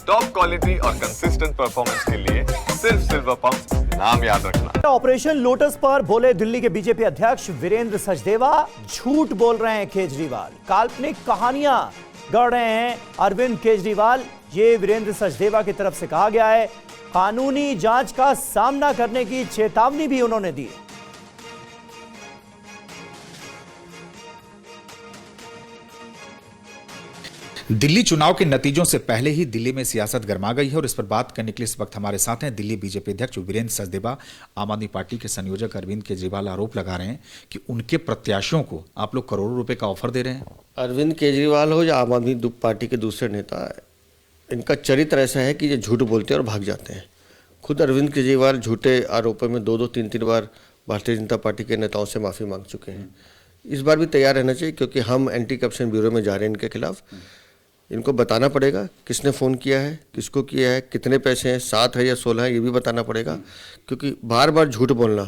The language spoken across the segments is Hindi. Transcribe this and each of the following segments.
टॉप क्वालिटी और कंसिस्टेंट परफॉर्मेंस के लिए सिर्फ सिल्वर पंप नाम याद रखना। ऑपरेशन लोटस पर बोले दिल्ली के बीजेपी अध्यक्ष वीरेंद्र सचदेवा। झूठ बोल रहे हैं केजरीवाल, काल्पनिक कहानियां गढ़ रहे हैं अरविंद केजरीवाल। ये वीरेंद्र सचदेवा की तरफ से कहा गया है। कानूनी जांच का सामना करने की चेतावनी भी उन्होंने दी। दिल्ली चुनाव के नतीजों से पहले ही दिल्ली में सियासत गर्मा गई है और इस पर बात करने के लिए इस वक्त हमारे साथ हैं दिल्ली बीजेपी अध्यक्ष वीरेंद्र सचदेवा। आम आदमी पार्टी के संयोजक अरविंद केजरीवाल आरोप लगा रहे हैं कि उनके प्रत्याशियों को आप लोग करोड़ों रुपए का ऑफर दे रहे हैं। अरविंद केजरीवाल हो या आम आदमी पार्टी के दूसरे नेता, इनका चरित्र ऐसा है कि ये झूठ बोलते हैं और भाग जाते हैं। खुद अरविंद केजरीवाल झूठे आरोपों में 2-3 बार भारतीय जनता पार्टी के नेताओं से माफ़ी मांग चुके हैं। इस बार भी तैयार रहना चाहिए क्योंकि हम एंटी करप्शन ब्यूरो में जा रहे हैं इनके खिलाफ। इनको बताना पड़ेगा किसने फ़ोन किया है, किसको किया है, कितने पैसे हैं, 7 है या 16 है, ये भी बताना पड़ेगा। क्योंकि बार बार झूठ बोलना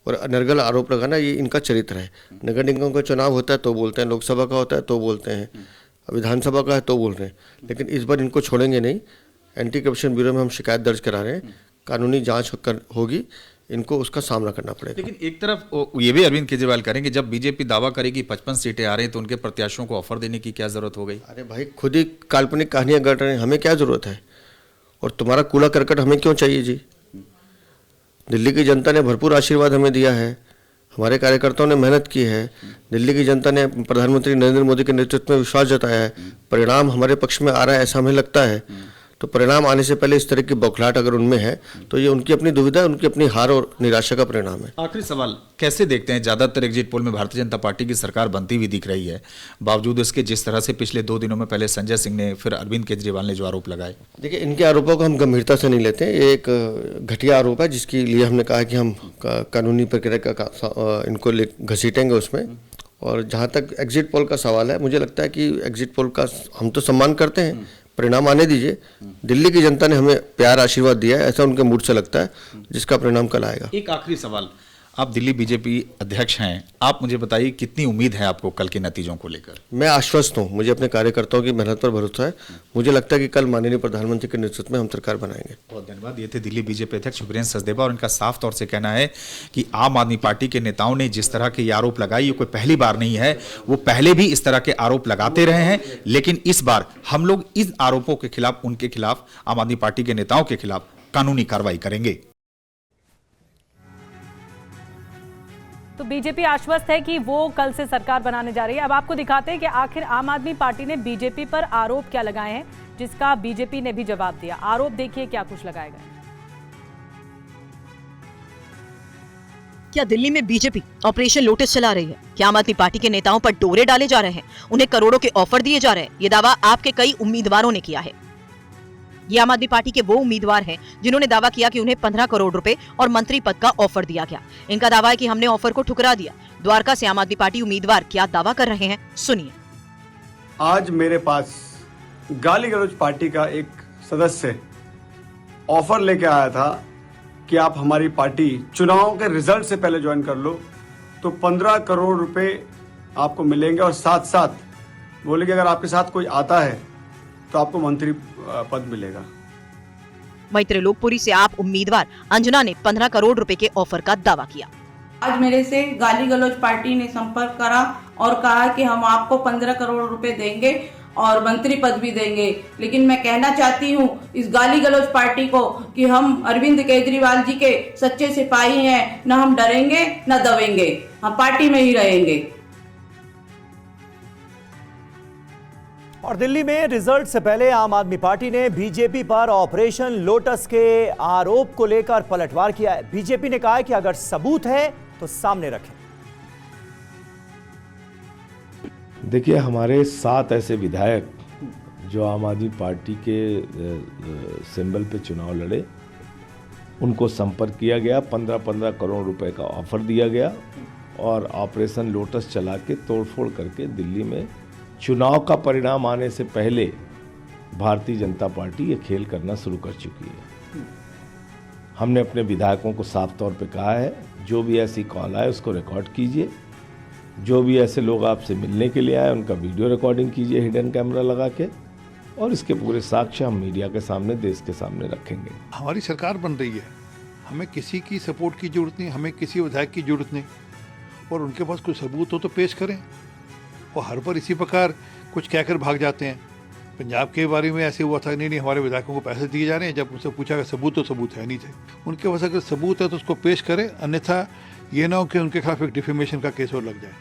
और अनर्गल आरोप लगाना ये इनका चरित्र है। नगर निगम का चुनाव होता है तो बोलते हैं, लोकसभा का होता है तो बोलते हैं, विधानसभा का है तो बोल रहे हैं। लेकिन इस बार इनको छोड़ेंगे नहीं। एंटी करप्शन ब्यूरो में हम शिकायत दर्ज करा रहे हैं, कानूनी जाँच होगी, इनको उसका सामना करना पड़ेगा। लेकिन एक तरफ ये भी अरविंद केजरीवाल करेंगे, जब बीजेपी दावा करेगी 55 सीटें आ रही हैं तो उनके प्रत्याशियों को ऑफर देने की क्या जरूरत हो गई? अरे भाई, खुद ही काल्पनिक कहानियां गढ़ रहे हैं, हमें क्या जरूरत है? और तुम्हारा कूड़ा करकट हमें क्यों चाहिए जी? दिल्ली की जनता ने भरपूर आशीर्वाद हमें दिया है, हमारे कार्यकर्ताओं ने मेहनत की है, दिल्ली की जनता ने प्रधानमंत्री नरेंद्र मोदी के नेतृत्व में विश्वास जताया है। परिणाम हमारे पक्ष में आ रहा है ऐसा हमें लगता है। तो परिणाम आने से पहले इस तरह की बौखलाहट अगर उनमें है तो ये उनकी अपनी दुविधा, उनकी अपनी हार और निराशा का परिणाम है। आखिरी सवाल, कैसे देखते हैं ज्यादातर एग्जिट पोल में भारतीय जनता पार्टी की सरकार बनती हुई दिख रही है, बावजूद इसके जिस तरह से पिछले 2 दिनों में पहले संजय सिंह ने फिर अरविंद केजरीवाल ने जो आरोप लगाए? देखिए, इनके आरोपों को हम गंभीरता से नहीं लेते। ये एक घटिया आरोप है जिसके लिए हमने कहा कि हम कानूनी प्रक्रिया का इनको घसीटेंगे उसमें। और जहाँ तक एग्जिट पोल का सवाल है, मुझे लगता है कि एग्जिट पोल का हम तो सम्मान करते हैं, परिणाम आने दीजिए। दिल्ली की जनता ने हमें प्यार आशीर्वाद दिया है, ऐसा उनके मूड से लगता है, जिसका परिणाम कल आएगा। एक आखिरी सवाल, आप दिल्ली बीजेपी अध्यक्ष हैं, आप मुझे बताइए कितनी उम्मीद है आपको कल के नतीजों को लेकर? मैं आश्वस्त हूँ, मुझे अपने कार्यकर्ताओं की मेहनत पर भरोसा है। मुझे लगता है कि कल माननीय प्रधानमंत्री के नेतृत्व में हम सरकार बनाएंगे। बहुत धन्यवाद। ये थे दिल्ली बीजेपी अध्यक्ष वीरेंद्र सचदेवा और इनका साफ तौर से कहना है कि आम आदमी पार्टी के नेताओं ने जिस तरह के आरोप लगाए ये कोई पहली बार नहीं है, वो पहले भी इस तरह के आरोप लगाते रहे हैं, लेकिन इस बार हम लोग इन आरोपों के खिलाफ, उनके खिलाफ, आम आदमी पार्टी के नेताओं के खिलाफ कानूनी कार्रवाई करेंगे। तो बीजेपी आश्वस्त है कि वो कल से सरकार बनाने जा रही है। अब आपको दिखाते हैं कि आखिर आम आदमी पार्टी ने बीजेपी पर आरोप क्या लगाए हैं, जिसका बीजेपी ने भी जवाब दिया। आरोप देखिए क्या कुछ लगाए गए। क्या दिल्ली में बीजेपी ऑपरेशन लोटस चला रही है? क्या आम आदमी पार्टी के नेताओं पर डोरे डाले जा रहे हैं, उन्हें करोड़ों के ऑफर दिए जा रहे हैं? ये दावा आपके कई उम्मीदवारों ने किया है। ये आम आदमी पार्टी के वो उम्मीदवार हैं जिन्होंने दावा किया कि उन्हें 15 करोड़ रुपए और मंत्री पद का ऑफर दिया गया। इनका दावा है कि हमने ऑफर को ठुकरा दिया। द्वारका से आम आदमी पार्टी उम्मीदवार क्या दावा कर रहे हैं, सुनिए। आज मेरे पास गाली गलौज पार्टी का एक सदस्य ऑफर लेके आया था कि आप हमारी पार्टी चुनाव के रिजल्ट से पहले ज्वाइन कर लो तो 15 करोड़ रुपए आपको मिलेंगे और साथ साथ बोले कि अगर आपके साथ कोई आता है तो आपको मंत्री पद मिलेगा। वहीं त्रिलोकपुरी से आप उम्मीदवार अंजना ने 15 करोड़ रुपए के ऑफर का दावा किया। आज मेरे से गाली गलौज पार्टी ने संपर्क करा और कहा कि हम आपको 15 करोड़ रुपए देंगे और मंत्री पद भी देंगे। लेकिन मैं कहना चाहती हूँ इस गाली गलौज पार्टी को कि हम अरविंद केजरीवाल जी के सच्चे सिपाही हैं, न हम डरेंगे न दबेंगे, हम पार्टी में ही रहेंगे। और दिल्ली में रिजल्ट से पहले आम आदमी पार्टी ने बीजेपी पर ऑपरेशन लोटस के आरोप को लेकर पलटवार किया है। बीजेपी ने कहा है कि अगर सबूत है तो सामने रखें। देखिए, हमारे 7 ऐसे विधायक जो आम आदमी पार्टी के सिंबल पे चुनाव लड़े, उनको संपर्क किया गया, 15-15 करोड़ रुपए का ऑफर दिया गया और ऑपरेशन लोटस चला के तोड़फोड़ करके दिल्ली में चुनाव का परिणाम आने से पहले भारतीय जनता पार्टी ये खेल करना शुरू कर चुकी है। हमने अपने विधायकों को साफ तौर पे कहा है, जो भी ऐसी कॉल आए उसको रिकॉर्ड कीजिए, जो भी ऐसे लोग आपसे मिलने के लिए आए उनका वीडियो रिकॉर्डिंग कीजिए हिडन कैमरा लगा के, और इसके पूरे साक्ष्य हम मीडिया के सामने, देश के सामने रखेंगे। हमारी सरकार बन रही है, हमें किसी की सपोर्ट की जरूरत नहीं, हमें किसी विधायक की जरूरत नहीं, और उनके पास कोई सबूत हो तो पेश करें। और हर बार इसी प्रकार कुछ कहकर भाग जाते हैं। पंजाब के बारे में ऐसे हुआ था, नहीं हमारे विधायकों को पैसे दिए जा रहे हैं, जब उनसे पूछा कि सबूत, तो सबूत है नहीं थे। उनके पास अगर सबूत है तो उसको पेश करें, अन्यथा ये ना हो कि उनके खिलाफ एक डिफेमेशन का केस और लग जाए।